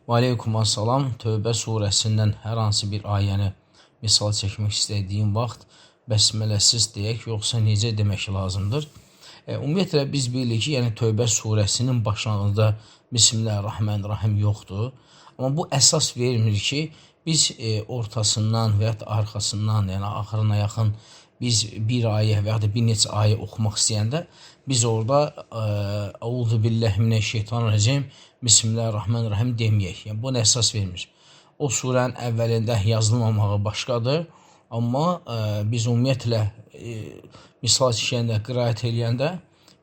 Və aleykum assalam. Tövbə surəsindən hər hansı bir ayəni misal çəkmək istədiyim vaxt bəsmələsiz deyək, yoxsa necə demək lazımdır? Ümumiyyətlə biz bilirik ki, yəni Tövbə surəsinin başlanğıcında Bismillahirrahmanirrahim yoxdur. Amma bu əsas vermir ki, biz ortasından və ya da arxasından, yəni axırına yaxın biz bir ayə və ya da bir neçə ayə oxumaq istəyəndə biz orada Əuzu billahi mineşşeytanirracim, Bismillahirrahmanirrahim deməyək. Yəni buna əsas vermir. O surənin əvvəlində yazılmamağı başqadır, amma biz ümumiyyətlə misal çəkəndə, qiraət eləyəndə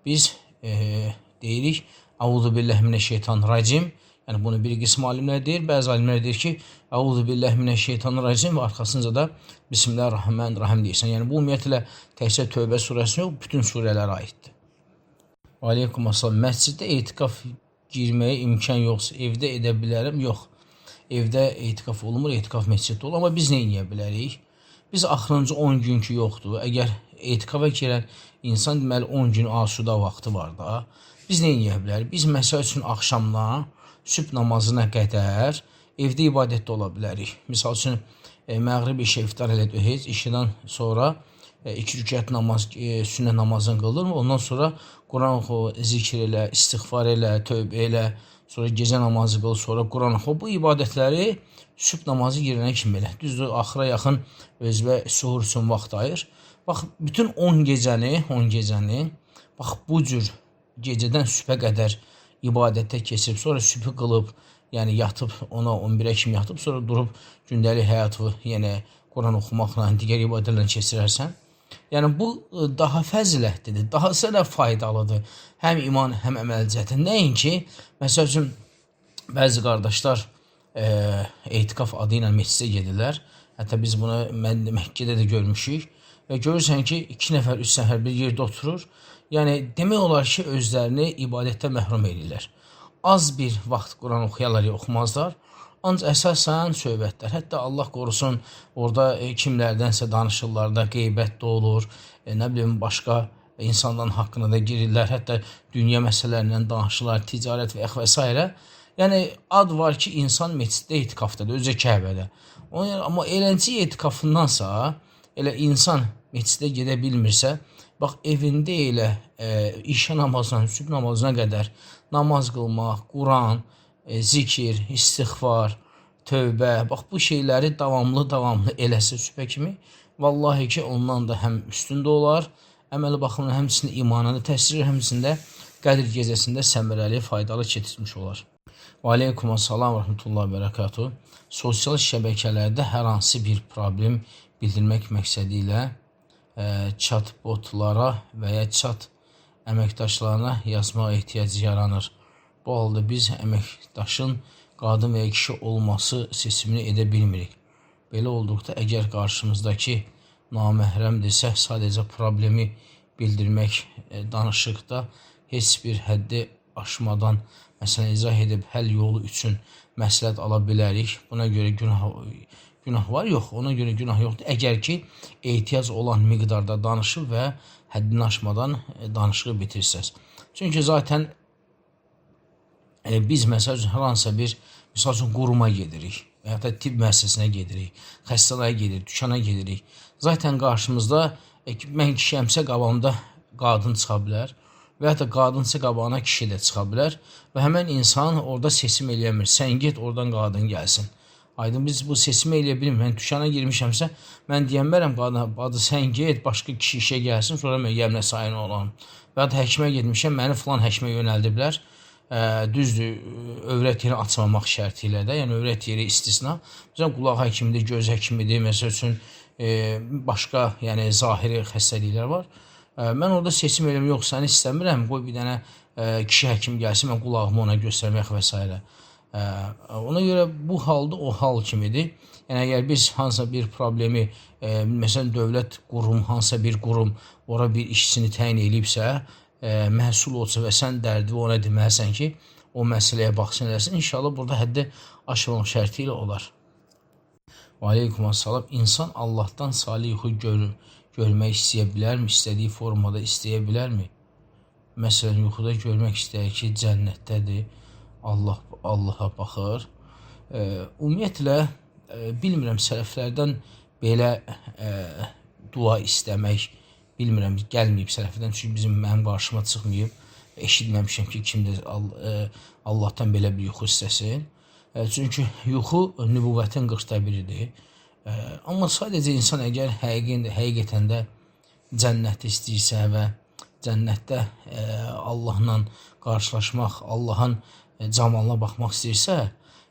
biz deyirik Əuzu billahi mineşşeytanirracim. Yəni bunu bir qism alimlər deyir, bəzi alimlər deyir ki, Əuzu billahi mineşşeytanirracim və arxasınca da Bismillahirrahmanirrahim deyirsən. Yəni bu ümumiyyətlə təkcə Tövbə surəsinə yox, bütün surələrə aiddir. Və aleykum assalam. Məsciddə etiqaf girməyə imkan yoxsa evdə edə bilərəm? Yox. Evdə etiqaf olunmur, etiqaf məsciddə olur. Amma biz nə edə bilərik? Biz axırıncı 10 gün ki yoxdur. Əgər etiqafa girən insan deməli 10 gün asuda vaxtı var da. Biz nə edə bilərik? Biz məsəl üçün axşamdan sübh namazına qədər evdə ibadətdə ola bilərik. Misal üçün məğrib işə iftar elədik, heç işidən sonra 2 rükət namaz, sünnə namazını qılır. Ondan sonra Quran oxu, zikr elə, istiğfar elə, tövbə elə, sonra gecə namazı qıl, sonra Quran oxu. Bu ibadətləri sübh namazı girənə kimi elə. Düzdür, axıra yaxın özbə suhur üçün vaxt ayır. Bax, bütün 10 gecəni, bax bu cür gecədən sübhə qədər ibadətə keçib, sonra sübhü qılıb, yəni yatıb, ona 11-ə kimi yatıb, sonra durub gündəlik həyatı, yəni Quran oxumaqla, digər ibadətlərlə keçirərsən. Yəni bu daha fəzilətlidir, daha da faydalıdır. Həm iman, həm əməl cəhətdən. Nəinki, məsəl üçün, bəzi qardaşlar etiqaf adı ilə meclisə gedirlər. Hətta biz bunu Məkkədə də görmüşük. Və görürsən ki, 2 nəfər, 3 nəfər bir yerdə oturur. Yəni demək olar ki, özlərini ibadətdə məhrum edirlər. Az bir vaxt Quran oxuyarlar ya oxumazlar. Ancaq əsasən söhbətlər. Hətta Allah qorusun, orada kimlərdənsə danışırlar da, qeybət də olur, nə bilim, başqa insanların haqqına da girirlər, hətta dünya məsələlərindən danışırlar, ticarət və və s. Yəni, ad var ki, insan meclisdə etiqafdadır, özü Kəbədə. Amma eləncə etiqafındansa, elə insan meclisdə gedə bilmirsə, bax, evində elə işə namazına, sübh namazına qədər namaz qılmaq, Quran, zikir, istiğfar, tövbə, bax bu şeyləri davamlı eləsə sübhə kimi, vallahi ki, ondan da həm üstündə olar, əməli baxımından həmçinin imana da təsir, həmçində Qədir gecəsində səmərəli, faydalı keçirmiş olar. Və aleykum assalam və rəhmətullahi və bərəkatuhu. Sosial şəbəkələrdə hər hansı bir problem bildirmək məqsədi ilə chatbotlara və ya chat əməkdaşlarına yazmağa ehtiyac yaranır. Bu halda biz əməkdaşın qadın və ya kişi olması seçimini edə bilmirik. Belə olduqda, əgər qarşımızdakı naməhrəmdirsə, sadəcə problemi bildirmək, danışıqda heç bir həddi aşmadan, məsələn, izah edib həll yolu üçün məsləhət ala bilərik. Buna görə günah var, yox, ona görə günah yoxdur. Əgər ki, ehtiyac olan miqdarda danışıb və həddini aşmadan danışığı bitirsəz. Çünki zaten biz məsəl üçün hər hansısa bir quruma gedirik və ya da tibb müəssisəsinə gedirik, xəstəliyə gedirik, dükana gedirik. Zaten qarşımızda mən kişiyəmsə qabağımda qadın çıxa bilər və ya da qadınsa qabağına kişi də çıxa bilər və həmən insan orada seçim eləyəmir. Sən get, oradan qadın gəlsin. Aydın, biz bu seçimi eləyə bilmir. Mən dükana girmişəmsə, mən deyəmərəm qadına, adı sən get, başqa kişi işə gəlsin, sonra mən yəmlə sayın olam. Və ya da həkimə getmişəm, məni filan həkimə yönəldiblər. Düzdür, övrət yeri açmamaq şərti ilə də, yəni övrət yeri istisna. Məsələn, qulaq həkimidir, göz həkimidir, məsəl üçün başqa, yəni zahiri xəstəliklər var. Mən orada seçim eləm, yox, səni istəmirəm, qoy bir dənə kişi həkim gəlsin, mən qulağımı ona göstərmək və s. Ona görə bu halda o hal kimidir. Yəni, əgər biz hansısa bir problemi, məsələn, dövlət qurum, hansısa bir qurum ora bir işçisini təyin edibsə, məhsul olsa və sən dərdi ona deməlisən ki, o məsələyə baxsın eləsin. İnşallah burada həddi aşılmaq şərti ilə olar. Və aleykum assalam. İnsan Allahdan salih yuxu görmək istəyə bilərmi? İstədiyi formada istəyə bilərmi? Məsələn, yuxuda görmək istəyir ki, cənnətdədir, Allaha baxır. Ümumiyyətlə, bilmirəm sələflərdən belə dua istəmək, bilmirəm, gəlməyib sələflərdən, çünki mənim qarşıma çıxmayıb, eşitməmişəm ki, kimdir Allahdan belə bir yuxu istəsin. Çünki yuxu nübüvvətin 40'da biridir. Amma sadəcə insan əgər həqiqətən də cənnəti istəyirsə və cənnətdə Allahla qarşılaşmaq, Allahın camalına baxmaq istəyirsə,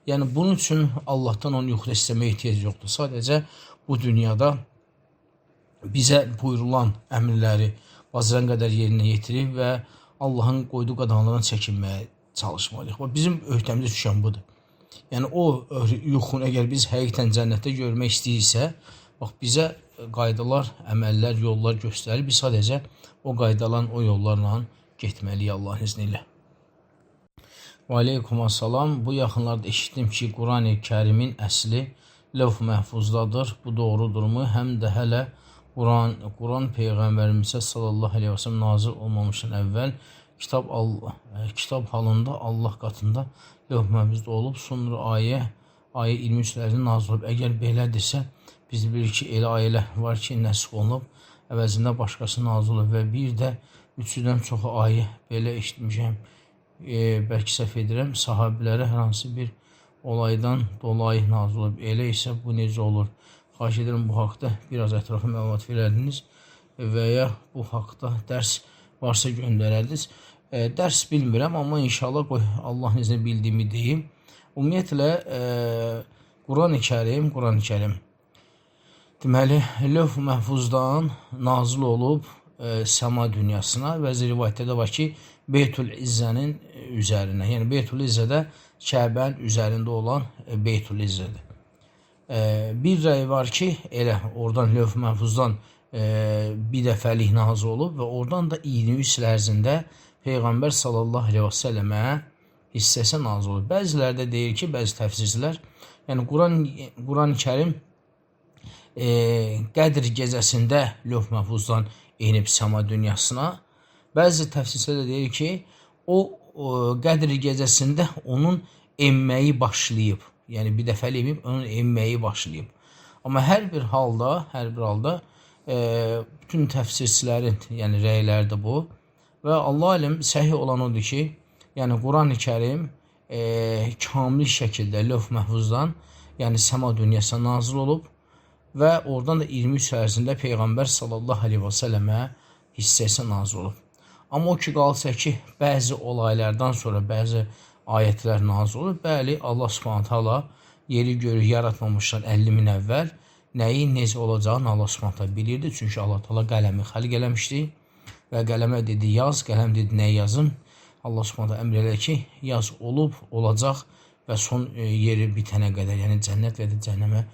yəni bunun üçün Allahdan onu yuxuda istəməyə ehtiyac yoxdur. Sadəcə bu dünyada bizə buyurulan əmrləri bacaran qədər yerinə yetirib və Allahın qoyduğu qadağalardan çəkinməyə çalışmalıyıq. Bizim öhdəmizə düşən budur. Yəni o yuxunu əgər biz həqiqətən cənnətdə görmək istəyirsə, bax bizə qaydalar, əməllər, yollar göstərir. Biz sadəcə o qaydaların, o yollarla getməliyik Allahın izni ilə. Və aleykumussalam. Bu yaxınlarda eşitdim ki, Quran-ı Kərimin əsli Lövh Məhfuzdadır. Bu doğrudurmu? Həm də hələ Quran Peyğəmbərimizə sallallahu aleyhi və səlləm nazil olmamışdan əvvəl kitab halında Allah qatında Lövh Məhfuzda olub, sonra ayə 23'lərində nazil olub. Əgər belədirsə, biz bilirik ki, elə ayələr var ki, nəsx olunub, əvəzində başqası nazil olub və bir də 300'dən çox ayə belə eşitmişəm. Bəlkə səhv edirəm, sahabilərə hər hansı bir olaydan dolayı nazil olub. Elə isə bu necə olur? Xahiş edirəm bu haqda biraz ətraflı məlumat verərdiniz və ya bu haqda dərs varsa göndərərdiniz. Dərs bilmirəm, amma inşallah qoy Allahın izni bildiyimi deyim. Ümumiyyətlə, Quran-ı Kərim deməli, Lövh Məhfuzdan nazil olub səma dünyasına və rivayətlərdə var ki, Beytül İzzənin üzərinə, yəni Beytül İzzədə Kəbənin üzərində olan Beytül İzzədir. Bir rəy var ki, elə oradan Lövh Məhfuzdan bir dəfəlik nazil olub və oradan da 23 il ərzində Peyğəmbər sallallahu aleyhi və səlləmə hissəsi nazil olub. Bəziləri də deyir ki, bəzi təfsirçilər, yəni Quran-ı Kərim Qədr gecəsində Lövh Məhfuzdan enib səma dünyasına. Bəzi təfsirçilər də deyir ki, o Qədr gecəsində onun enməyi başlayıb. Yəni bir dəfəlik emib, onun enməyi başlayıb. Amma hər bir halda bütün təfsirçilərin, yəni rəyləri də bu. Və Allah alim səhih olan odur ki, yəni Quran-ı Kərim kamil şəkildə Lövh Məhfuzdan, yəni səma dünyasına nazil olub və oradan da 23 ərzində Peyğəmbər sallallahu aleyhi və səlləmə hissəsi nazil olub. Amma o ki qalsa ki, bəzi olaylardan sonra bəzi ayətlər nazil olub. Bəli, Allah Subhanahu taala yeri göyü yaratmamışdan 50 min əvvəl nəyin necə olacağını Allah Subhanahu taala bilirdi. Çünki Allah taala qələmi xəlq eləmişdi və qələmə dedi yaz, qələm dedi nə yazım. Allah Subhanahu taala əmr elədi ki, yaz olub, olacaq və son yeri bitənə qədər, yəni cənnət və cəhənnəmə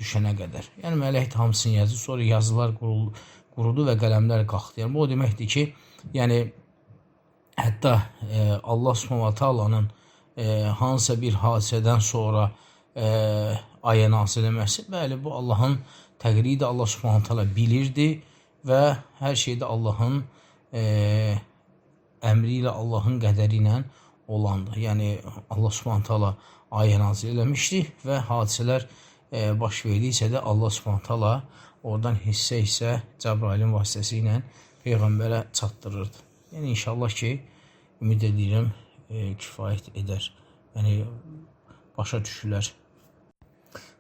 düşənə qədər. Yəni mələk hamısını yazdı, sonra yazılar qurudu və qələmlər qalxdı. Yəni bu o deməkdir ki, yəni hətta Allah Subhanahu taalanın hansısa bir hadisədən sonra ayə nazil eləməsi, bəli, bu Allahın təqdiridir. Allah Subhanahu taala bilirdi və hər şeydə Allahın əmri ilə, Allahın qədəri ilə olandır. Yəni Allah Subhanahu taala ayə nazil eləmişdi və hadisələr baş verdiysə də Allah Subhanahu taala oradan hissə Cəbrailin vasitəsilə Peyğəmbərə çatdırırdı. Yəni inşallah ki, ümid edirəm kifayət edər. Yəni başa düşülər.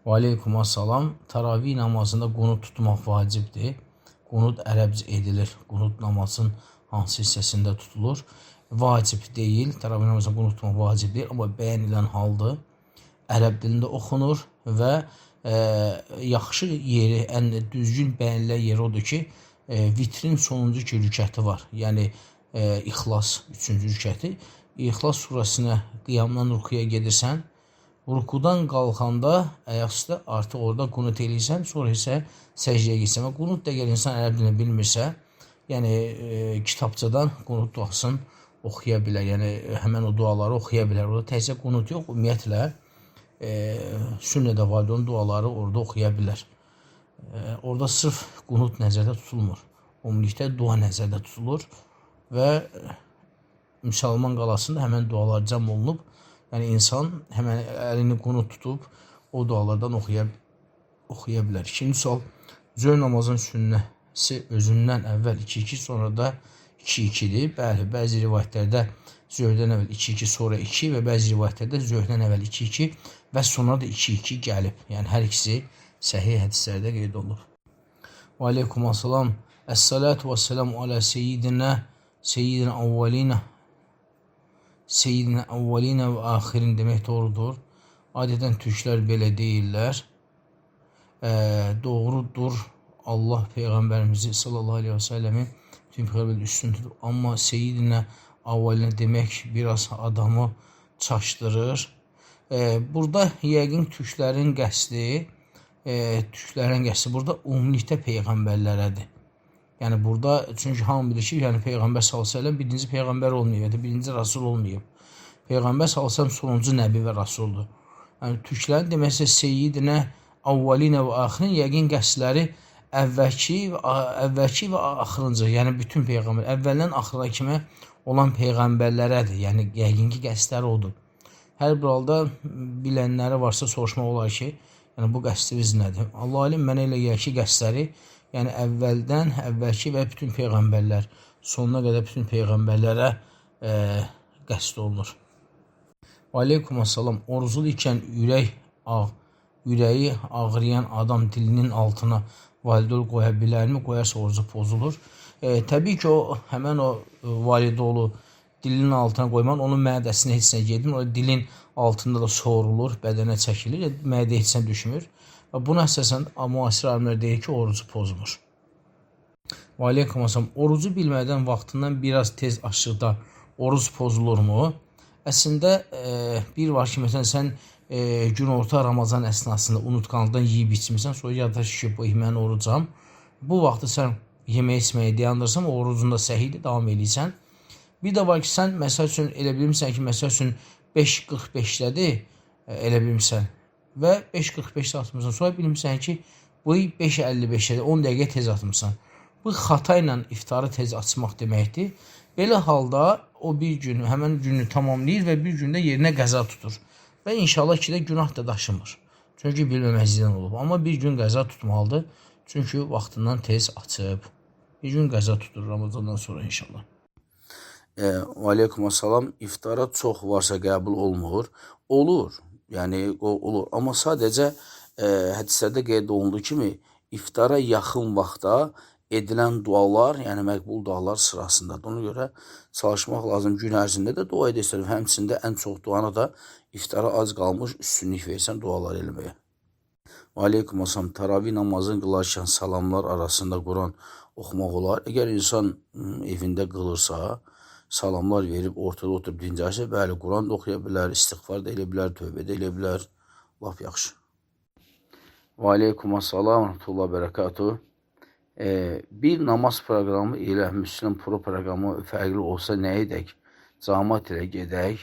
Və aleykumussalam. Təravih namazında qunut tutmaq vacibdir. Qunut ərəbcə edilir. Qunut namazın hansı hissəsində tutulur? Vacib deyil. Təravih namazında qunut tutmaq vacibdir, amma bəyan edilən haldır. Ərəb dilində oxunur və yaxşı yeri, ən düzgün bəyənilən yeri odur ki, vitrin sonuncu ki rükəti var. Yəni İxlas 3-cü rükəti. İxlas surəsinə qiyamdan rukuya gedirsən, rukudan qalxanda ayaq üstə artıq orada qunut eləyirsən, sonra isə səcdəyə getsən. Qunut da əgər insan ərəb dilini bilmirsə, yəni kitabçadan qunut duasını oxuya bilər. Yəni həmən o duaları oxuya bilər. Orada təkcə qunut yox, ümumiyyətlə sünnədə var olan duaları orada oxuya bilər. Orada sırf qunut nəzərdə tutulmur. Ümumilikdə dua nəzərdə tutulur və müsəlman qalasında həmən dualar cəm olunub Yəni insan həmən əlini qunu tutub o dualardan oxuya bilər. İkinci sual, zöhr namazın sünnəsi özündən əvvəl 2-2, sonra da 2-2-dir. Bəli, bəzi rivayətlərdə zöhrdən əvvəl 2-2, sonra 2 və bəzi rivayətlərdə zöhrdən əvvəl 2-2 və sonra da 2-2 gəlib. Yəni hər ikisi səhih hədislərdə qeyd olunub. Və aleykumussalam. Əs-salatu və selamu alə seyyidina əvvəlinə və axirin demək doğrudur. Adətən türklər belə deyirlər. Doğrudur. Allah Peyğəmbərimizi sallallahu aleyhi və səlləmi bütün peyğəmbərlər üstün tutub. Amma seyyidinə əvvəlinə demək biraz adamı çaşdırır. Burada yəqin türklərin qəsdi burada ümumilikdə peyğəmbərlərədir. Yəni burada çünki hamı bilir ki, yəni Peyğəmbər sallallahu əleyhi və səlləm birinci peyğəmbər olmayıb, ya da birinci rasul olmayıb. Peyğəmbər sallallahu əleyhi və səlləm sonuncu nəbi və rasuldur. Yəni türklərin deməsi seyyidinə əvvəlinə və axirin yəqin qəsdləri əvvəlki və axırıncı, yəni bütün peyğəmbər, əvvəldən axıra kimi olan peyğəmbərlərədir. Yəni yəqin ki, qəsdləri odur. Hər bir halda bilənləri varsa soruşmaq olar ki, yəni bu qəsdiniz nədir? Allah alim, mənə elə gəlir ki, qəsdləri yəni əvvəlki və bütün peyğəmbərlər, sonuna qədər bütün peyğəmbərlərə qəsd olunur. Və aleykumussalam. Oruclu ikən ürəyi ağrıyan adam dilinin altına validol qoya bilərmi? Qoyarsa orucu pozulur. Təbii ki, həmən o validolu dilinin altına qoyman, onun mədəsinə heç nə gedmir. O dilin altında da soğurulur, bədənə çəkilir, mədə heç nə düşmür. Və buna əsasən müasir alimlər deyir ki, orucu pozmur. Və aleykumussalam. Orucu bilmədən vaxtından biraz tez açdıqda oruc pozulurmu? Əslində bir var ki, məsələn sən günorta Ramazan əsnasında unutqanlıqdan yeyib içmirsən, sonra yadda ki, mən orucam. Bu vaxtı sən yemək içməyi dayandırsan, orucunda səhiyyə davam edirsən. Bir də var ki, sən məsəl üçün elə bilmirsən ki, məsəl üçün 5:45-dədir, elə bilmirsən və 5:45-də atmırsan. Sonra bilmirsən ki, bu 5:55-dədir, 10 dəqiqə tez atmırsan. Bu xata ilə iftarı tez açmaq deməkdir. Belə halda o bir gün, həmən günü tamamlayır və bir gündə yerinə qəza tutur. Və inşallah ki də günah da daşımır. Çünki bilməməzlikdən olub. Amma bir gün qəza tutmalıdır. Çünki vaxtından tez açıb. Bir gün qəza tutur Ramazandan sonra inşallah. Və aleykumussalam. İftara çox varsa qəbul olmur. Olur. Yəni o olur. Amma sadəcə hədislərdə qeyd olunduğu kimi iftara yaxın vaxtda edilən dualar, yəni məqbul dualar sırasındadır. Ona görə çalışmaq lazım gün ərzində də dua edirsən. Həmçində ən çox duanı da iftara az qalmış üstünlük versən dualar eləməyə. Və aleykumussalam. Taravih namazını qılarkən salamlar arasında Quran oxumaq olar. Əgər insan evində qılırsa, salamlar verib ortada oturub dincəlsə, bəli, Quran da oxuya bilər, istiğfar da elə bilər, tövbə də elə bilər. Lap yaxşı. Və aleykumussalam. Rahmetullah bərəkatuhu. Bir namaz proqramı ilə Müslüm Pro proqramı fərqli olsa nə edək? Cəmaət ilə gedək.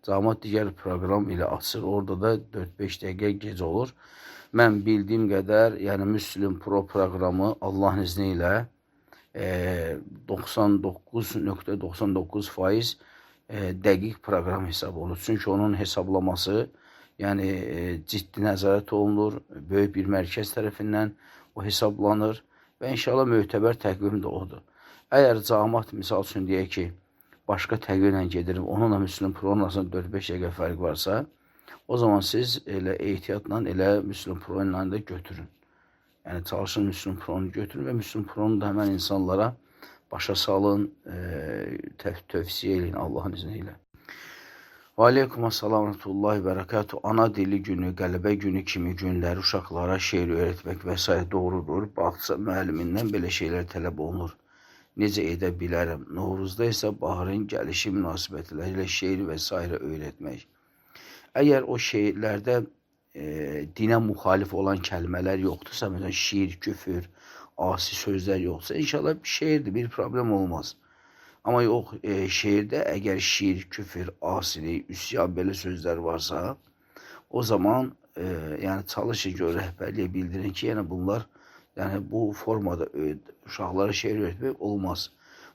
Cəmaət digər proqram ilə açır. Orada da 4-5 dəqiqə gec olur. Mən bildiyim qədər, yəni Müslüm Pro proqramı Allahın izni ilə 99.99% dəqiq proqram hesab olunur. Çünki onun hesablaması yəni ciddi nəzarət olunur. Böyük bir mərkəz tərəfindən o hesablanır. Və inşallah mötəbər təqvim də odur. Əgər cəmaət misal üçün deyək ki, başqa təqvimlə gedirim, onunla Müslüm Pro'nun arasında 4-5 dəqiqə fərq varsa, o zaman siz elə ehtiyatla elə Müslüm Pro'yla da götürün. Yəni çalışın Müslüm Pro'nu götürün və Müslüm Pro'nu da həmən insanlara başa salın, tövsiyə edin Allahın izni ilə. Və aleykumussalam rahmetullahi bərəkatuhu. Ana dili günü, qələbə günü kimi günləri uşaqlara şeir öyrətmək və s. doğrudur. Bağça müəllimindən belə şeylər tələb olunur. Necə edə bilərəm? Novruzda isə baharın gəlişi münasibətləri ilə şeir və s. öyrətmək. Əgər o şeirlərdə dinə müxalif olan kəlmələr yoxdursa, məsələn, şiir, küfür, asi sözlər yoxdursa, inşallah şeirdir, bir problem olmaz. Amma yox, şeirdə əgər şiir, küfür, asilik, üsyan belə sözlər varsa, o zaman yəni çalışın ki, rəhbərliyə bildirin ki, yəni bunlar, yəni bu formada uşaqlara şeir öyrətmək olmaz.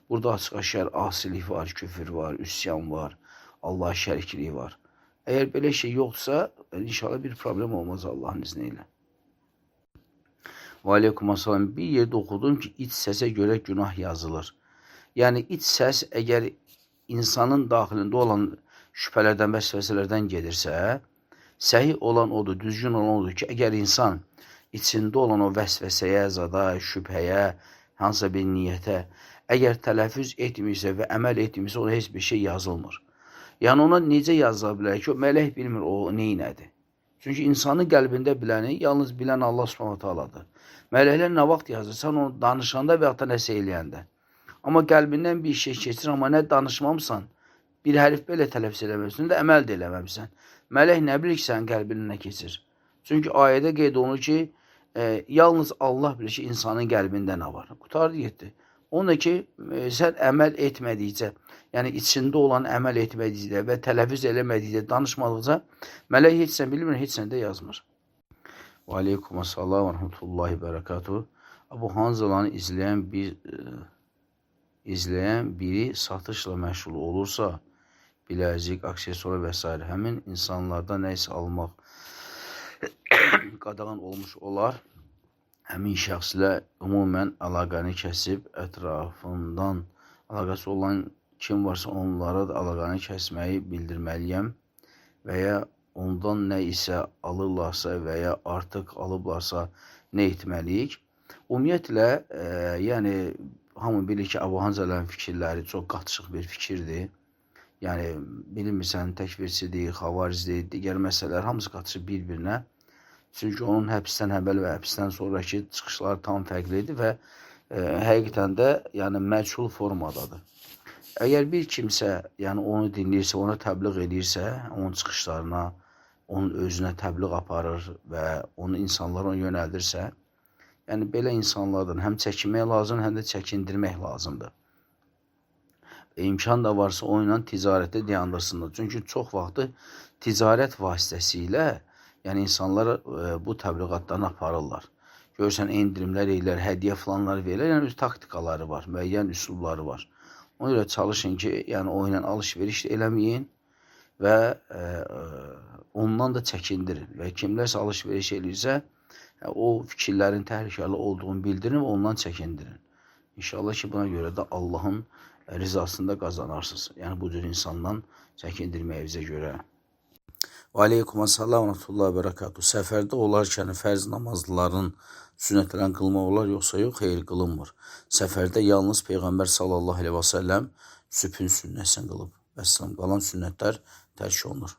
Burada açıq-aşkar asilik var, küfür var, üsyan var, Allah şərikliyi var. Eğer belə şey yoxdursa, inşallah bir problem olmaz Allahın izniyle. Və aleykumassalam. Bir yerde oxudum ki, iç səsə görə günah yazılır. Yəni, iç səs əgər insanın daxilində olan şübhələrdən, vəsvəsələrdən gedirsə, səhih olan odur, düzgün olan odur ki, əgər insan içində olan o vəsvəsəyə, zada, şübhəyə, hansısa bir niyyətə, əgər tələffüz etmirsə və əməl etmirsə, ona heç bir şey yazılmır. Yəni, ona necə yazıla bilər ki, o mələk bilmir o neynədir. Çünki insanın qəlbində biləni yalnız bilən Allah Subhanahu taaladır. Mələklər nə vaxt yazır? Sən onu danışanda və ya da nəsə eləyəndə. Amma qəlbindən bir şey keçir, amma nə danışmamısan, bir hərif belə tələffüz eləməmsən də əməl də eləməmsən. Mələk nə bilir ki, sənin qəlbindən nə keçir? Çünki ayədə qeyd olunur ki, yalnız Allah bilir ki, insanın qəlbində nə var. Qutardı getdi. Onun ki, sən əməl etmədikcə, yəni içində olan əməl etmədikcə və tələffüz eləmədikcə, danışmadıqca, mələk heç sən bilmir, heç sən də yazmır. Və aleykumassalam və rəhmətullahi bərəkatuhu. Abu Hanzalanı izləyən biri satışla məşğul olursa, biləzik, aksesuar və s. həmin insanlardan nəyisə almaq qadağan olmuş olar. Həmin şəxslə ümumən əlaqəni kəsib, ətrafından əlaqəsi olan kim varsa onlara da əlaqəni kəsməyi bildirməliyəm və ya ondan nə isə alırlarsa və ya artıq alıblarsa nə etməliyik? Ümumiyyətlə, yəni, hamı bilir ki, Abu Hanzalənin fikirləri çox qatışıq bir fikirdir. Yəni, bilmirsən, təkvirçidir, xavaricdir, digər məsələlər hamısı qatışıq bir-birinə. Çünki onun həbsdən əvvəl və həbsdən sonraki çıxışları tam fərqlidir və həqiqətən də yəni, məchul formadadır. Əgər bir kimsə yəni, onu dinləyirsə, ona təbliğ edirsə, onun çıxışlarına, onun özünə təbliğ aparır və onu insanlara yönəldirsə, yəni belə insanlardan həm çəkinmək lazım, həm də çəkindirmək lazımdır. İmkan da varsa onunla ticarətdə dayandırsınlar. Çünki çox vaxtı ticarət vasitəsilə yəni insanlar bu təbliğatlarını aparırlar. Görürsən, endirimlər eləyər, hədiyyə falanlar verirlər. Yəni öz taktikaları var, müəyyən üsulları var. Ona görə çalışın ki, yəni o ilə alış-veriş eləməyin və ondan da çəkindirin. Və kimlərsə alış-veriş eləyirsə, o fikirlərin təhlükəli olduğunu bildirin və ondan çəkindirin. İnşallah ki, buna görə də Allahın rizasında qazanarsınız. Yəni bu cür insandan çəkindirməyinizə görə. Və aleykumassalam və rəhmətullahi bərəkatuhu. Səfərdə olarkən fərz namazların sünnətlərini qılmaq olar, yoxsa yox, xeyr, qılınmır. Səfərdə yalnız Peyğəmbər sallallahu aleyhi və səlləm sübhün sünnəsini qılıb. Vəssalam, qalan sünnətlər tərk olunur.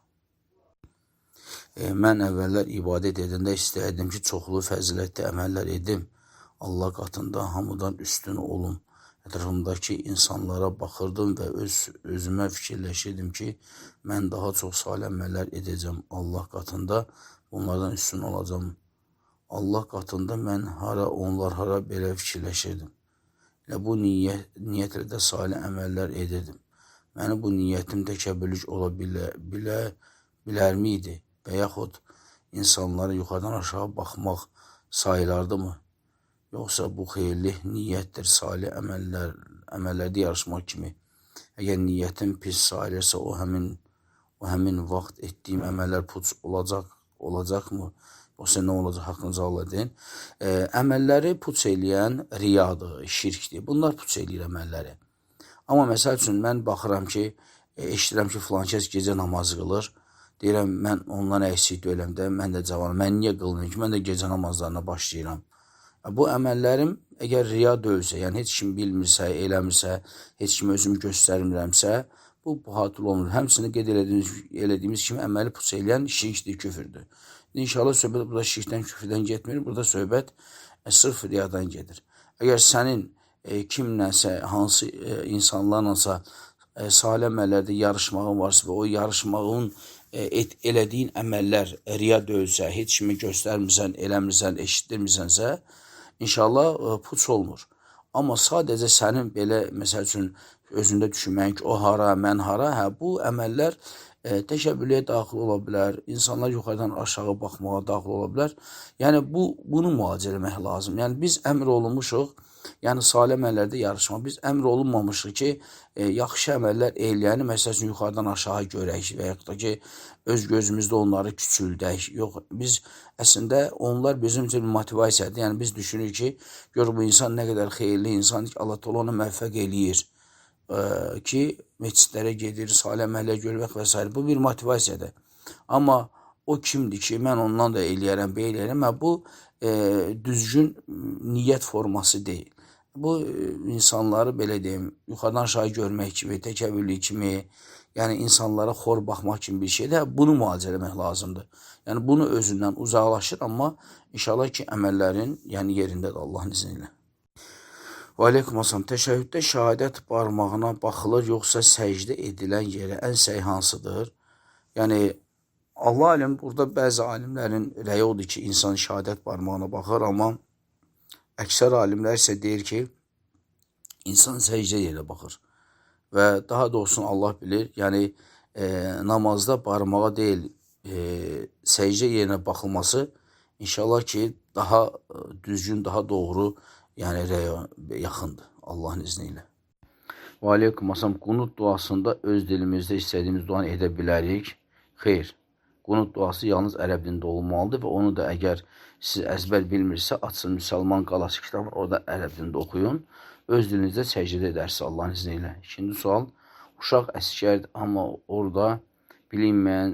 Mən əvvəllər ibadət edəndə istəyirdim ki, çoxlu fəzilətli əməllər edim. Allah qatında hamıdan üstün olum. Ətrafımdakı insanlara baxırdım və özümə fikirləşirdim ki, mən daha çox salih əməllər edəcəm. Allah qatında bunlardan üstün olacam. Allah qatında mən hara, onlar hara belə fikirləşirdim. Və bu niyyətlə də salih əməllər edirdim. Mənim bu niyyətim təkəbbürlük ola bilərmiydi? Və yaxud insanlara yuxarıdan aşağı baxmaq sayılardı mı? Yoxsa bu xeyirli niyyətdir, salih əməllərdə yarışmaq kimi. Əgər niyyətim pis sayılırsa, o həmin vaxt etdiyim əməllər puç olacaqmı? Yoxsa nə olacaq, haqqınızı Allah deyin. Əməlləri puç eləyən riyadır, şirkdir. Bunlar puç eləyir əməlləri. Amma məsəl üçün, mən baxıram ki, eşidirəm ki, filan kəs gecə namazı qılır. Deyirəm, mən ondan əksik deyiləm də, mən də cavanım. Mən niyə qılmayım ki, mən də gecə namazlarına başlayıram. Bu əməllərim əgər riya deyilsə, yəni heç kim bilmirsə, eləmirsə, heç kim özümü göstərmirəmsə, bu batıl olmur. Həmçinin qeyd elədiyimiz kimi əməli puç eləyən şirkdir, küfürdür. İnşallah söhbət burada şirkdən, küfürdən getmir, burada söhbət sırf riyadan gedir. Əgər sənin kimlənsə, hansı insanlarlansa salih əməllərdə yarışmağın varsa və o yarışmağın elədiyin əməllər riya deyilsə, heç kimi göstərmirsən, eləmirsən, eşitdirmirsənsə, İnşallah puç olmur. Amma sadəcə sənin belə, məsəl üçün, özündə düşünməyin ki, o hara, mən hara, bu əməllər təşəbbülüyə daxil ola bilər, insanlar yuxarıdan aşağı baxmağa daxil ola bilər. Yəni, bunu müalicə eləmək lazım. Yəni, biz əmr olunmuşuq, yəni salih əməllərdə yarışmaq. Biz əmr olunmamışıq ki, yaxşı əməllər eləyəni, məsəl üçün, yuxarıdan aşağı görək və yaxud da ki, öz gözümüzdə onları küçüldək. Yox, biz əslində onlar bizim üçün motivasiyadır. Yəni biz düşünürük ki, gör bu insan nə qədər xeyirli insandır ki, Allah Teala onu müvəffəq eləyir ki, məscidlərə gedir, salih əməllər görmək və s. Bu bir motivasiyadır. Amma o kimdir ki, mən ondan da eləyərəm, eləyərəm. Bu düzgün niyyət forması deyil. Bu insanları belə deyim, yuxarıdan aşağı görmək kimi, təkəbbürlük kimi, yəni insanlara xor baxmaq kimi bir şeydir. Bunu müalicə etmək lazımdır. Yəni bunu özündən uzaqlaşır, amma inşallah ki, əməllərin yəni yerindədir Allahın izni ilə. Və aleykum assalam. Təşəhhüddə şəhadət barmağına baxılır, yoxsa səcdə edilən yerə ən səhi hansıdır? Yəni Allah alim, burada bəzi alimlərin rəyi odur ki, insan şəhadət barmağına baxır, amma əksər alimlər isə deyir ki, insan səcdə yerə baxır. Və daha doğrusu Allah bilir, yəni namazda barmağa deyil, səcdə yerinə baxılması inşallah ki, daha düzgün, daha doğru yəni rəyə yaxındır Allahın izni ilə. Və aleykum assalam. Qunut duasında öz dilimizdə istədiyimiz duanı edə bilərik. Xeyr. Qunut duası yalnız ərəb dilində olmalıdır və onu da əgər siz əzbər bilmirsə, açın Müsəlman qalası kitabı, orada ərəb dilində oxuyun. Öz dilinizdə səcdə edərsiniz Allahın izni ilə. İkinci sual, uşaq əskərdir, amma orada bilinməyən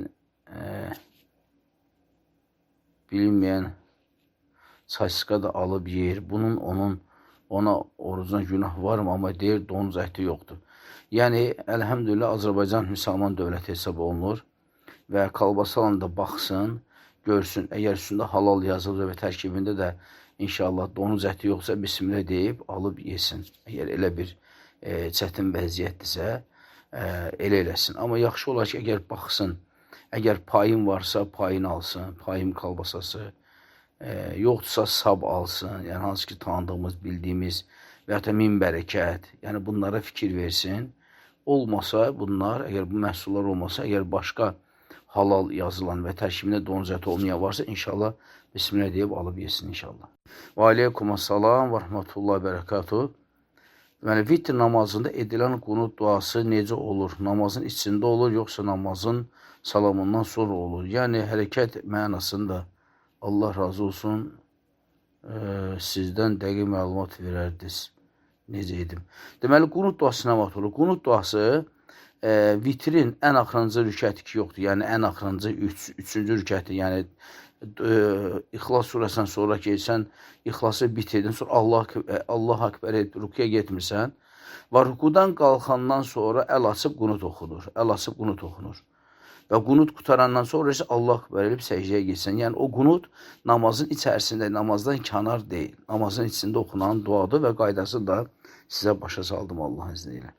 çaçka da alıb yeyir. Bunun ona orucuna günah varmı? Amma deyir, donuz əti yoxdur. Yəni, əlhəmdülillah, Azərbaycan müsəlman dövləti hesab olunur və kalbasa alanda baxsın, görsün. Əgər üstündə halal yazılır və tərkibində də inşallah donuz əti yoxsa bismillah deyib alıb yesin. Əgər elə bir çətin vəziyyətdirsə, elə eləsin. Amma yaxşı olar ki, əgər baxsın, əgər payın varsa payını alsın, payım kalbasası, yoxdursa sab alsın, yəni hansı ki tanıdığımız, bildiyimiz və ya da min bərəkət, yəni bunlara fikir versin. Olmasa bunlar, əgər bu məhsullar olmasa, əgər başqa halal yazılan və tərkibində donuz əti olmayan varsa, inşallah bismillah deyib alıb yesin inşallah. Və aleykum assalam və rəhmətullahi bərəkatuhu. Yəni, vitr namazında edilən qunut duası necə olur? Namazın içində olur, yoxsa namazın salamından sonra olur? Yəni, hərəkət mənasında Allah razı olsun, sizdən dəqiq məlumat verərdiniz. Necə edim? Deməli, qunut duası nə vaxt olur? Qunut duası vitrin ən axırıncı rükəti ki yoxdur. Yəni, ən axırıncı üçüncü rükəti. Yəni, İxlas surəsindən sonra ki, sən İxlası bitirdin, sonra Allah Akbar edib, rukuya getmirsən və rukudan qalxandan sonra əl açıb qunut oxunur. Əl açıb qunut oxunur. Və qunut qutarandan sonra isə Allah Akbar edib səcdəyə getsən. Yəni, o qunut namazın içərisində, namazdan kənar deyil. Namazın içində oxunan duadır və qaydası da sizə başa saldım Allahın izni ilə.